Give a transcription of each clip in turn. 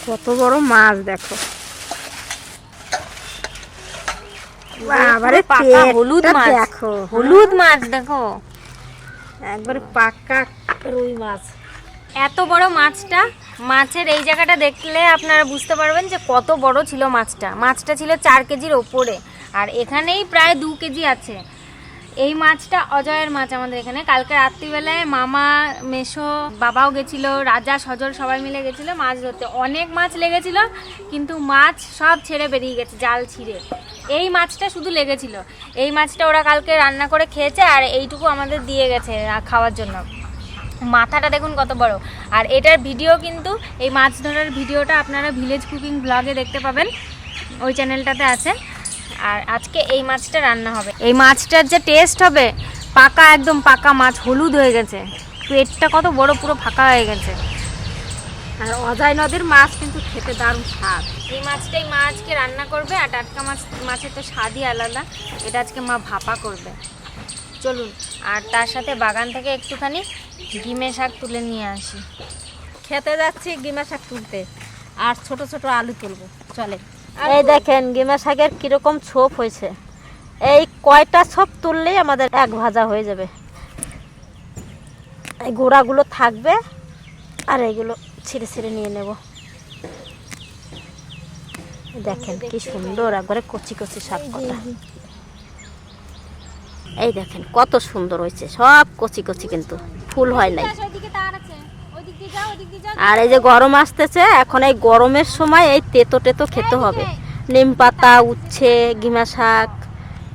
কত বড় মাছ দেখো, বাবারে হলুদ মাছ দেখো, হলুদ মাছ দেখো, একবারে পাকা রুই মাছ। এত বড় মাছটা, মাছের এই জায়গাটা দেখলে আপনারা বুঝতে পারবেন যে কত বড় ছিল মাছটা। মাছটা ছিল 4 কেজির ওপরে, আর এখানেই প্রায় 2 কেজি আছে। এই মাছটা অজয়ের মাছ আমাদের এখানে। কালকে রাত্রিবেলায় মামা, মেশো, বাবাও গেছিল, রাজা, সজল সবাই মিলে গেছিল মাছ ধরতে। অনেক মাছ লেগেছিল, কিন্তু মাছ সব ছেড়ে বেরিয়ে গেছে জাল ছিঁড়ে। এই মাছটা শুধু লেগেছিল। এই মাছটা ওরা কালকে রান্না করে খেয়েছে, আর এইটুকু আমাদের দিয়ে গেছে খাওয়ার জন্য। মাথাটা দেখুন কত বড়। আর এটার ভিডিও কিন্তু, এই মাছ ধরার ভিডিওটা আপনারা ভিলেজ কুকিং ব্লগে দেখতে পাবেন, ওই চ্যানেলটাতে আছে। আর আজকে এই মাছটা রান্না হবে। এই মাছটার যে টেস্ট হবে, পাকা, একদম পাকা মাছ, হলুদ হয়ে গেছে, পেটটা কত বড়, পুরো ফাঁকা হয়ে গেছে। আর অজয় নদীর মাছ কিন্তু খেতে দারুণ স্বাদ। এই মাছটাই মা আজকে রান্না করবে, আর টাটকা মাছের তো স্বাদই আলাদা। এটা আজকে মা ভাপা করবে। চলুন, আর তার সাথে বাগান থেকে একটুখানি গিমে শাক তুলে নিয়ে আসি। খেতে যাচ্ছি গিমা শাক তুলতে, আর ছোট ছোট আলু তুলবো, চলে। এই দেখেন গিমা শাকের কিরকম ছোপ হয়েছে। এই কয়টা ছোপ তুললেই আমাদের এক ভাজা হয়ে যাবে। এই গোড়াগুলো থাকবে, আর এইগুলো ছিঁড়ে ছিঁড়ে নিয়ে নেব। দেখেন কি সুন্দর, একবারে কচি কচি শাক কটা। এই দেখেন কত সুন্দর হয়েছে, সব কচি কচি, কিন্তু ফুল হয় নাই। আর এই যে গরম আসতেছে, এখন এই গরমের সময় এই তেতো টেতো খেতে হবে। নিম পাতা, উচ্ছে, গিমা শাক,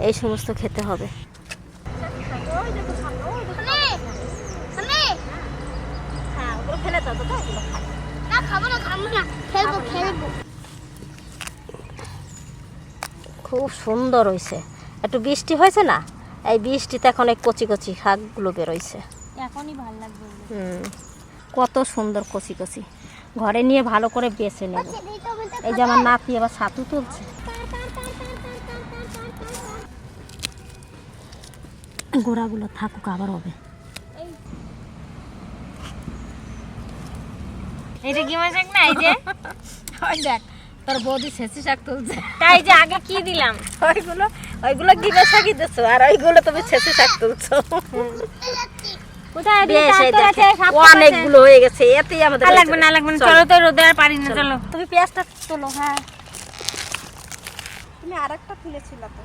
এই সমস্ত খেতে হবে। খুব সুন্দর হয়েছে। একটু বৃষ্টি হয়েছে না, এই বৃষ্টিতে এখন এই কচি কচি শাকগুলো বেরোইছে। এখনই ভালো লাগবে। কত সুন্দর কচি কচি, ঘরে নিয়ে ভালো করে বেছে নেব। এই যে আমার নাতি আবার ছাতু তুলছে। গোড়াগুলো থাকুক, আবার হবে। এটা গিমা শাক না? এই যে ওই দেখ তোর বৌদি ছেঁচি শাক তুলছে। তাই যে আগে কি দিলাম, ওইগুলো গিমা শাকই দিচ্ছ, আর ওইগুলো তুমি ছেঁচি শাক তুলছো। অনেকগুলো হয়ে গেছে, এতেই আমাদের লাগবে না, লাগবে না। চলো তো, রোদে আর পারি না। চলো তুমি পেঁয়াজটা তোলো। হ্যাঁ, তুমি আর একটা তুলেছিল তো,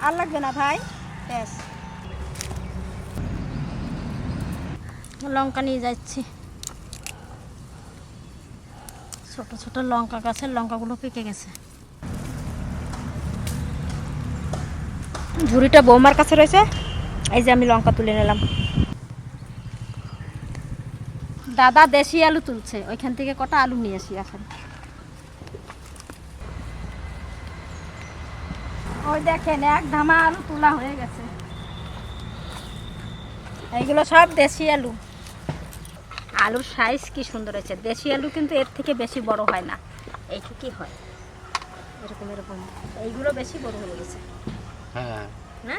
আর লাগবে না ভাই। ব্যাস, লঙ্কা নিয়ে যাচ্ছি। ছোট ছোট লঙ্কা গাছের লঙ্কাগুলো পেকে গেছে। ঝুড়িটা বৌমার কাছে রয়েছে। এই যে আমি লঙ্কা তুলে নিলাম। দাদা দেশি আলু তুলছে, ওইখান থেকে কটা আলু নিয়ে আসি এখন। ওই দেখেন এক ধামা আলু তোলা হয়ে গেছে। এইগুলো সব দেশি আলু। আলুর সাইজ কি সুন্দর হয়েছে। দেশি আলু কিন্তু এর থেকে বেশি বড় হয় না, এইটুকুই হয়, এরকম এরকম। এইগুলো বেশি বড় হয়ে গেছে। হ্যাঁ না,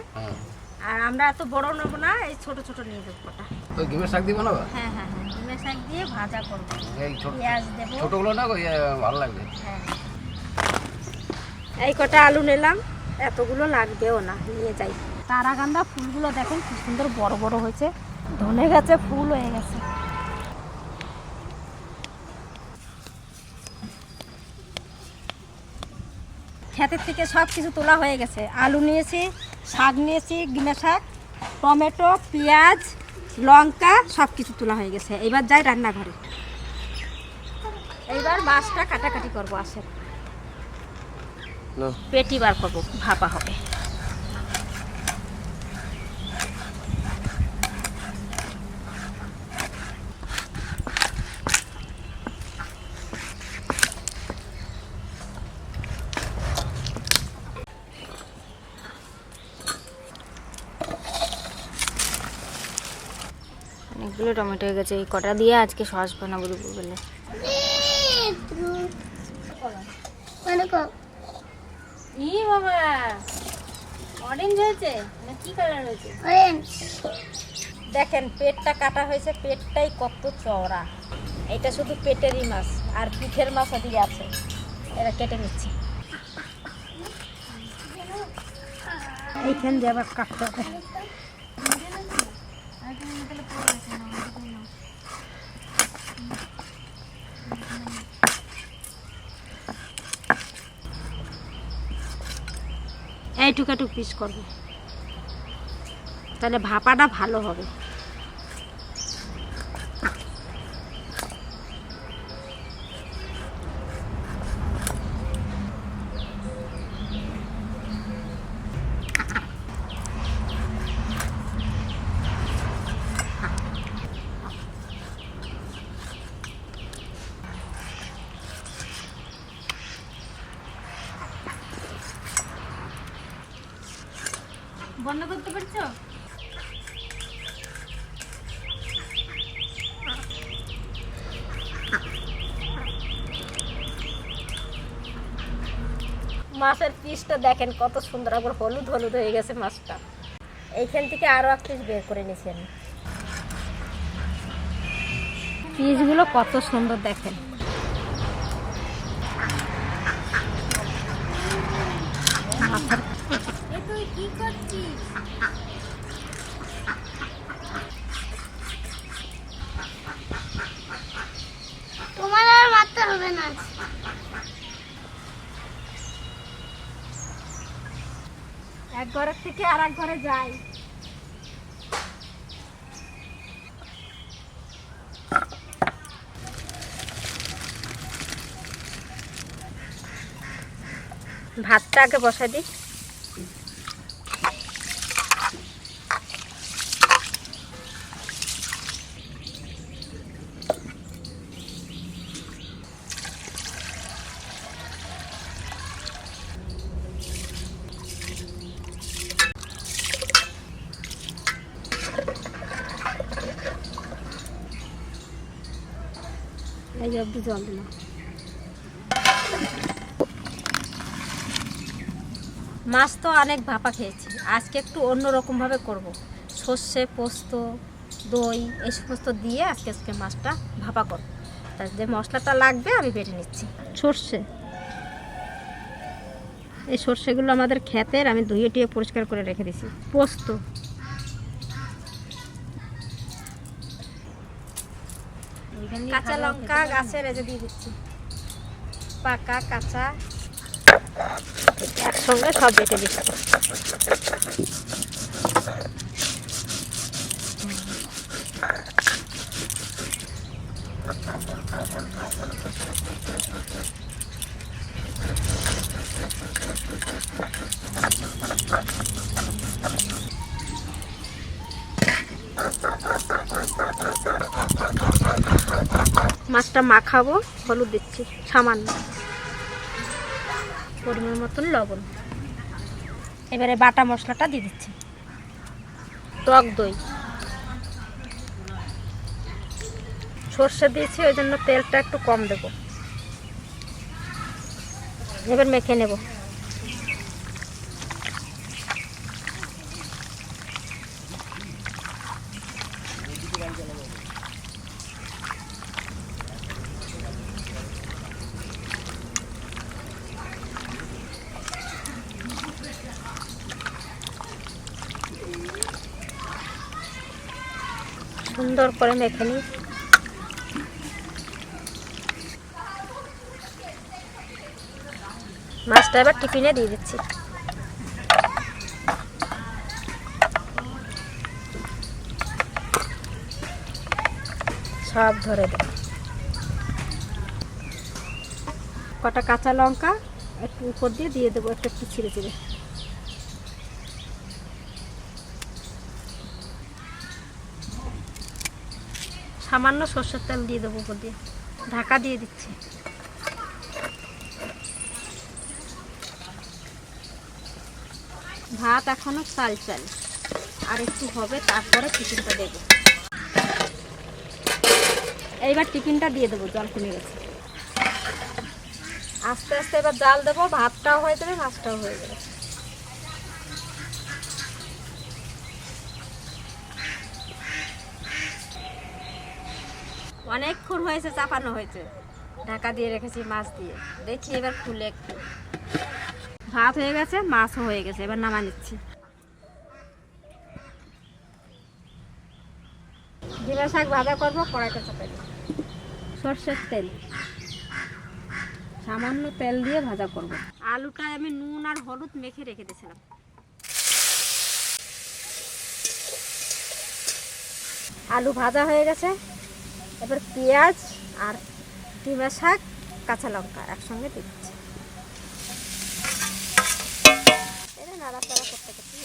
আর আমরা এত বড় নেব না, এই ছোট ছোট নিয়ে যাবো কটা। ওই গিমের শাক দিব না? হ্যাঁ হ্যাঁ হ্যাঁ, ডিমের শাক দিয়ে ভাজা করবো, এই ছোট পেঁয়াজ দেবো। ছোটগুলো না, ওই ভালো লাগবে। হ্যাঁ, এই কটা আলু নিলাম, এতগুলো লাগবেও না, নিয়ে যাই। তারাগান্ধা ফুলগুলো দেখেন কি সুন্দর বড় বড় হয়েছে, ধনে গেছে, ফুল হয়ে গেছে। ক্ষেতের থেকে সব কিছু তোলা হয়ে গেছে। আলু নিয়েছি, শাক নিয়েছি, গিমে শাক, টমেটো, পেঁয়াজ, লঙ্কা, সব কিছু তোলা হয়ে গেছে। এবার যাই রান্নাঘরে। এইবার মাছটা কাটাকাটি করবো। আসে পেটি বার করবো, ভাপা হবে। অনেকগুলো টমেটো হয়ে গেছে। এই কটা দিয়ে আজকে সস বানাবো দুপুরবেলা। ই বাবা, অরেঞ্জ হয়েছে না কি কালার হয়েছে? অরেঞ্জ। দেখেন পেটটা কাটা হয়েছে, পেটটাই কত চওড়া। এটা শুধু পেটেরই মাছ, আর পিঠের মাছ ওদিকে আছে, এটা কেটে নিচ্ছি। এইখান দিয়ে আবার কাটতে হবে। এই টুকাটুক পিস করবো, তাহলে ভাপাটা ভালো হবে। বন্ধ করতে পারছো? মাছের পিসটা দেখেন কত সুন্দর, আবার হলুদ হলুদ হয়ে গেছে মাছটা। এইখান থেকে আরো এক পিস বের করে নিয়েছি আমি। পিসগুলো কত সুন্দর দেখেন। মাছের তুই কি করছিস? তোমার আর মারতে হবে না। এক ঘরের থেকে আর এক ঘরে যাই। ভাতটা আগে বসাই দিই। এই অবধি জল দিলাম। মাছ তো অনেক ভাপা খেয়েছি, আজকে একটু অন্যরকম ভাবে করব। সর্ষে, পোস্ত, দই এই সমস্ত দিয়ে আজকে মাছটা ভাপা করব। তার যে মশলাটা লাগবে আমি বেটে নিচ্ছি। সর্ষে, এই সর্ষেগুলো আমাদের ক্ষেতের, আমি ধুয়ে টুয়ে পরিষ্কার করে রেখে দিছি। পোস্ত, কাঁচা লঙ্কা গাছের এই যে দিয়ে দিচ্ছি, পাকা কাঁচা একসঙ্গে সব বেটে দিচ্ছি। মাছটা মাখাবো, হলুদ দিচ্ছি সামান্য, পরিমাণ মতন লবণ। এবারে বাটা মশলাটা দিয়ে দিচ্ছি। টক দই, সর্ষে দিয়েছি ওই জন্য তেলটা একটু কম দেব। এবার মেখে নেব। সুন্দর করে মেখে নিই। মাছটা এবার টিফিনে দিয়ে দিচ্ছি। সব ধরে দেব। কটা কাঁচা লঙ্কা একটু উপর দিয়ে দেবো, একটু একটু ছিঁড়ে ছিঁড়ে। সামান্য সর্ষের তেল দিয়ে দেবো উপর দিয়ে, ঢাকা দিয়ে দিচ্ছি। ভাত এখনো চাল চাল, আর একটু হবে, তারপরে টিফিনটা দেবো। এইবার টিফিনটা দিয়ে দেবো, জল কমে গেছে। আস্তে আস্তে এবার জাল দেবো, ভাতটাও হয়ে যাবে, মাছটাও হয়ে যাবে। অনেকক্ষণ হয়েছে চাপানো হয়েছে, ঢাকা দিয়ে রেখেছি মাছ দিয়ে। দেখি এবার খুলে একটু। ভাত হয়ে গেছে, মাছও হয়ে গেছে, এবার নামা নিচ্ছি। ডিমের শাক ভাজা করবো, কড়াইটা চাপাই দেবো। সর্ষের তেল, সামান্য তেল দিয়ে ভাজা করব। আলুটা আমি নুন আর হলুদ মেখে রেখে দিয়েছিলাম। আলু ভাজা হয়ে গেছে, এবার পেঁয়াজ আর ডিমের শাক, কাঁচা লঙ্কা একসঙ্গে দিচ্ছি। এটা নাড়াচাড়া করতে করতে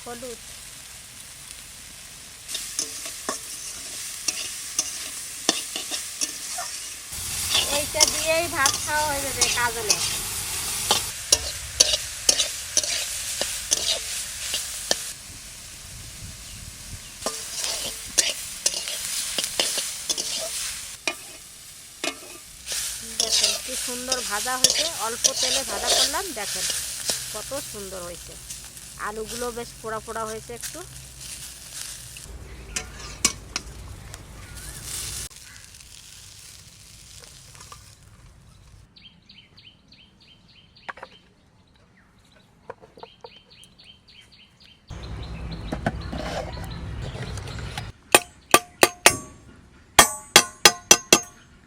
হলুদ, এইটা দিয়েই ভাত খাওয়া হয়ে যাবে কাজলে। দেখেন কি সুন্দর ভাজা হয়েছে, অল্প তেলে ভাজা করলাম, দেখেন কত সুন্দর হয়েছে। আলুগুলো বেশ পোড়া পোড়া হয়েছে একটু।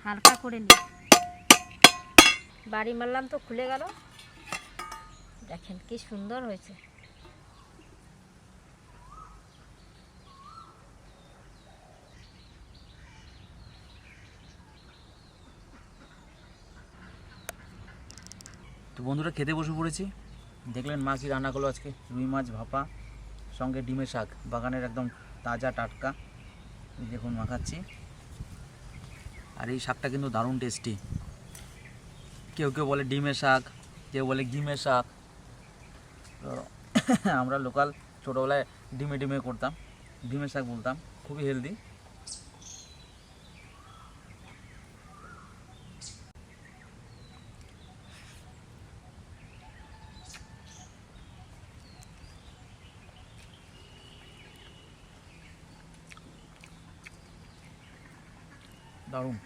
হালকা করে নি, বাড়ি মারলাম তো খুলে গেল। দেখেন কি সুন্দর হয়েছে। তো বন্ধুরা খেতে বসে পড়েছি। দেখলেন মা কি রান্না করলো আজকে, রুই মাছ ভাপা, সঙ্গে ডিমের শাক, বাগানের একদম তাজা টাটকা। এই দেখুন মাখাচ্ছি। আর এই শাকটা কিন্তু দারুণ টেস্টি। কেউ কেউ বলে ডিমের শাক, কেউ বলে গিমের শাক। তো আমরা লোকাল ছোটোবেলায় ডিমে ডিমে করতাম, ডিমের শাক বলতাম। খুবই হেলদি। দারুণ।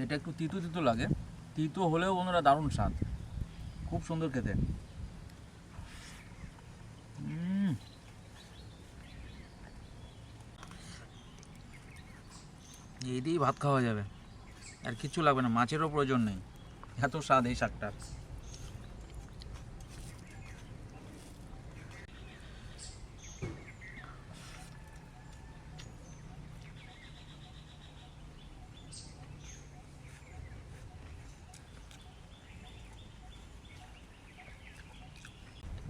এটা একটু তিতো তিতো লাগে, তিতো হলেও বন্ধুরা দারুণ স্বাদ, খুব সুন্দর খেতে। এই দিয়েই ভাত খাওয়া যাবে, আর কিচ্ছু লাগবে না, মাছেরও প্রয়োজন নেই, এত স্বাদ এই শাকটার।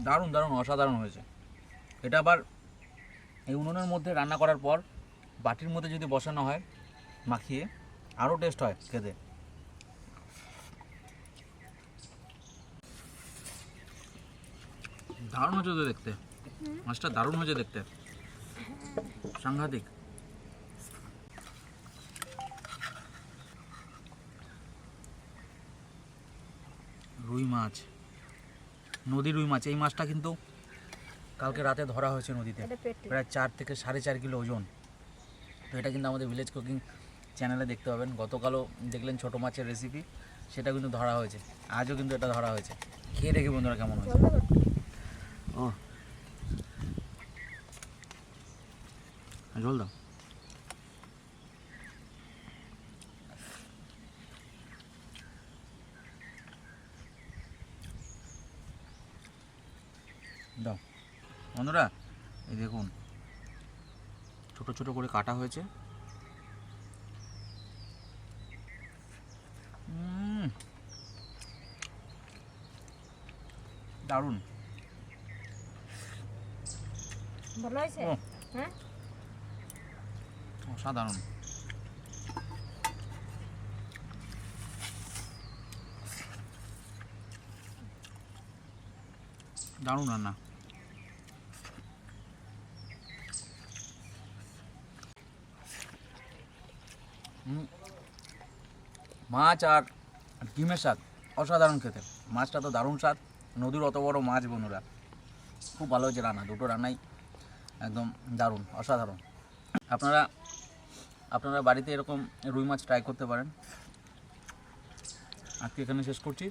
দারুণ দারুণ অসাধারণ হয়েছে। এটা আবার এই উনুনের মধ্যে রান্না করার পর বাটির মধ্যে যদি বসানো হয় মাখিয়ে, আরও টেস্ট হয় খেতে। দারুণ হয়েছে তো দেখতে, মাছটা দারুণ হয়েছে দেখতে, সাংঘাতিক। রুই মাছ, নদীর রুই মাছ। এই মাছটা কিন্তু কালকে রাতে ধরা হয়েছে নদীতে, প্রায় 4 থেকে 4.5 কিলো ওজন। তো এটা কিন্তু আমাদের ভিলেজ কুকিং চ্যানেলে দেখতে পাবেন। গতকালও দেখলেন ছোটো মাছের রেসিপি, সেটা কিন্তু ধরা হয়েছে। আজও কিন্তু এটা ধরা হয়েছে। খেয়ে দেখি বন্ধুরা কেমন হয়েছে। ও জল দাও। দাও বন্ধুরা, এই দেখুন ছোট ছোট করে কাটা হয়েছে। দারুণ, ভালো হয়েছে। হ্যাঁ, অসাধারণ। দারুণ রান্না। মাছ আর ডিমের শাক অসাধারণ খেতে। মাছটা তো দারুণ স্বাদ, নদীর অত বড় মাছ বন্ধুরা, খুব ভালো হয়েছে রান্না, দুটো রান্নাই একদম দারুণ, অসাধারণ। আপনারা বাড়িতে এরকম রুই মাছ ট্রাই করতে পারেন। আজকে এখানে শেষ করছি,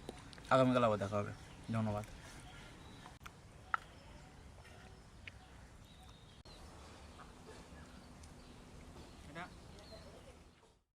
আগামীকাল আবার দেখা হবে। ধন্যবাদ।